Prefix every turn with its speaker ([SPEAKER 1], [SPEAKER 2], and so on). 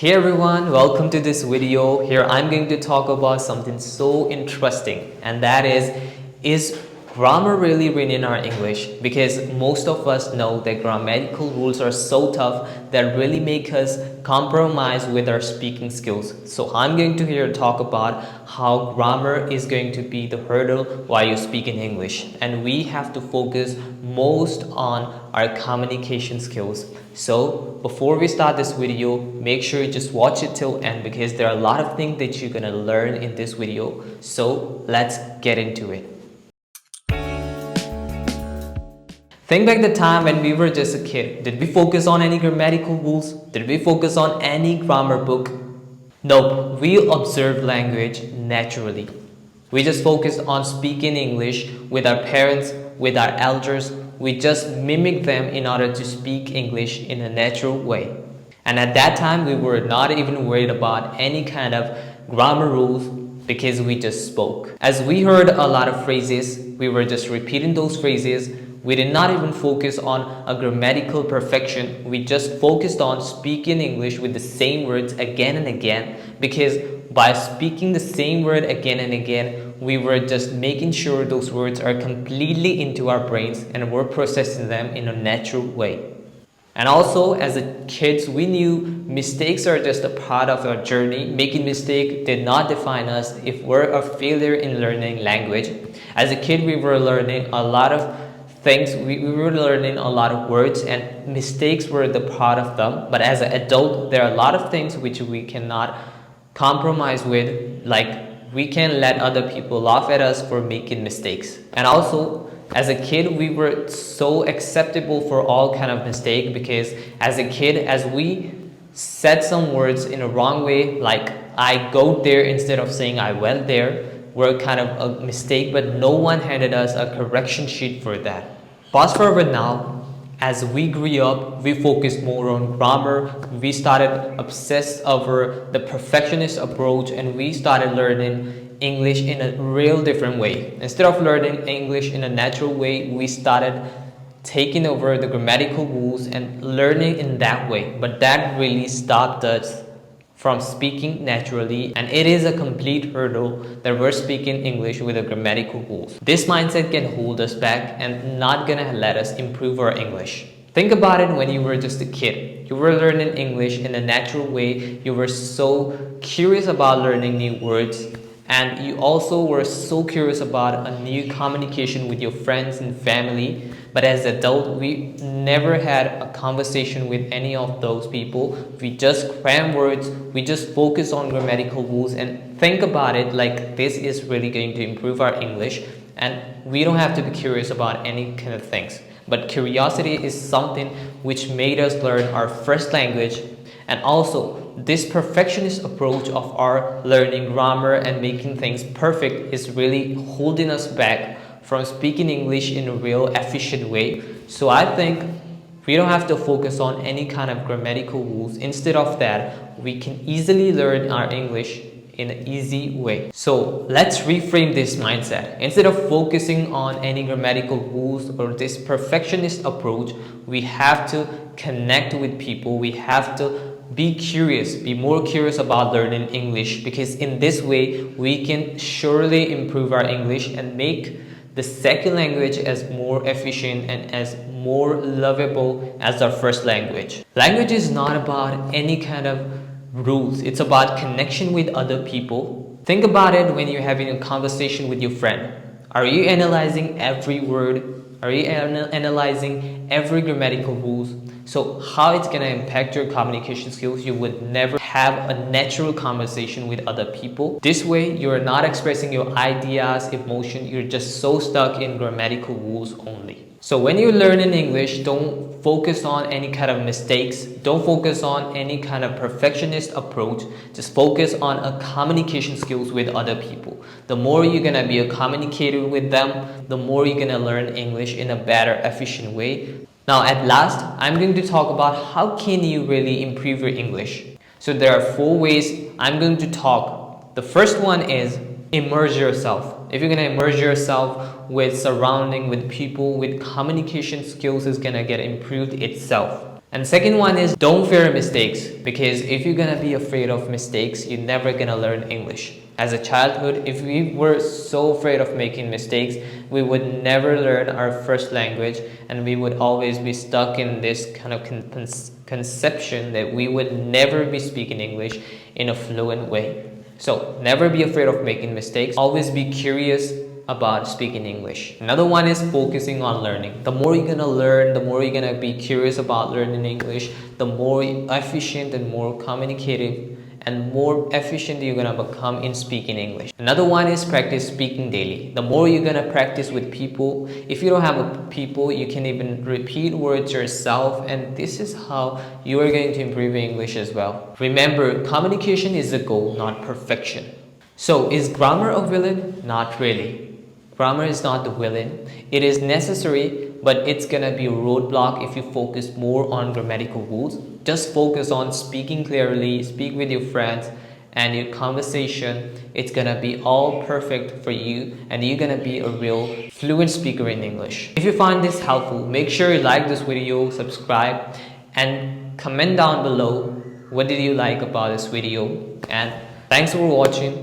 [SPEAKER 1] Hey everyone, welcome to this video. Here I'm going to talk about something so interesting, and that is grammar really written in our English? Because most of us know that grammatical rules are so tough that really make us compromise with our speaking skills. So I'm going to here talk about how grammar is going to be the hurdle while you speak in English, and we have to focus most on our communication skills. So before we start this video, make sure you just watch it till end because there are a lot of things that you're gonna learn in this video. So let's get into it. Think back the time when we were just a kid. Did we focus on any grammatical rules? Did we focus on any grammar book? Nope, we observed language naturally. We just focused on speaking English with our parents, with our elders. We just mimic them in order to speak English in a natural way. And at that time, we were not even worried about any kind of grammar rules because we just spoke. As we heard a lot of phrases, we were just repeating those phrases. We did not even focus on a grammatical perfection. We just focused on speaking English with the same words again and again, because by speaking the same word again and again, we were just making sure those words are completely into our brains and we're processing them in a natural way. And also, as kids, we knew mistakes are just a part of our journey. Making mistakes did not define us if we're a failure in learning language. As a kid, we were learning a lot of things. We were learning a lot of words, and mistakes were the part of them. But as an adult, there are a lot of things which we cannot compromise with, like we can let other people laugh at us for making mistakes. And also, as a kid, we were so acceptable for all kind of mistake, because as a kid, as we said some words in a wrong way, like I go there instead of saying I went there, were kind of a mistake, but no one handed us a correction sheet for that. Fast forward now, as we grew up, we focused more on grammar. We started obsessed over the perfectionist approach, and we started learning English in a real different way. Instead of learning English in a natural way, we started taking over the grammatical rules and learning in that way. But that really stopped us from speaking naturally, and it is a complete hurdle that we're speaking English with the grammatical rules. This mindset can hold us back and not gonna let us improve our English. Think about it when you were just a kid. You were learning English in a natural way. You were so curious about learning new words, and you also were so curious about a new communication with your friends and family. But as an adult, we never had a conversation with any of those people. We just cram words, we just focus on grammatical rules, and think about it like this is really going to improve our English, and we don't have to be curious about any kind of things. But curiosity is something which made us learn our first language. And also, this perfectionist approach of our learning grammar and making things perfect is really holding us back from speaking English in a real efficient way. So I think we don't have to focus on any kind of grammatical rules. Instead of that, we can easily learn our English in an easy way. So let's reframe this mindset. Instead of focusing on any grammatical rules or this perfectionist approach, we have to connect with people. We have to be curious, be more curious about learning English, because in this way we can surely improve our English and make the second language as more efficient and as more lovable as our first language. Language is not about any kind of rules. It's about connection with other people. Think about it when you're having a conversation with your friend. Are you analyzing every word? Are you analyzing every grammatical rules? So how it's gonna impact your communication skills? You would never have a natural conversation with other people. This way, you're not expressing your ideas, emotion. You're just so stuck in grammatical rules only. So when you learn in English, don't focus on any kind of mistakes. Don't focus on any kind of perfectionist approach. Just focus on a communication skills with other people. The more you're gonna be a communicator with them, the more you're gonna learn English in a better, efficient way. Now at last, I'm going to talk about how can you really improve your English. So there are 4 ways I'm going to talk. The first one is immerse yourself. If you're gonna immerse yourself with surrounding with people, with communication skills is gonna get improved itself. And second one is don't fear mistakes, because if you're gonna be afraid of mistakes, you're never gonna learn English. As a childhood, if we were so afraid of making mistakes, we would never learn our first language, and we would always be stuck in this kind of conception that we would never be speaking English in a fluent way. So never be afraid of making mistakes. Always be curious about speaking English. Another one is focusing on learning. The more you're gonna learn, the more you're gonna be curious about learning English, the more efficient and more communicative and more efficient you're gonna become in speaking English. Another one is practice speaking daily. The more you're gonna practice with people, if you don't have people, you can even repeat words yourself, and this is how you are going to improve your English as well. Remember, communication is the goal, not perfection. So is grammar a villain? Not really. Grammar is not the villain. It is necessary, but it's gonna be a roadblock if you focus more on grammatical rules. Just focus on speaking clearly, speak with your friends, and your conversation. It's gonna be all perfect for you, and you're gonna be a real fluent speaker in English. If you find this helpful, make sure you like this video, subscribe, and comment down below what did you like about this video. And thanks for watching.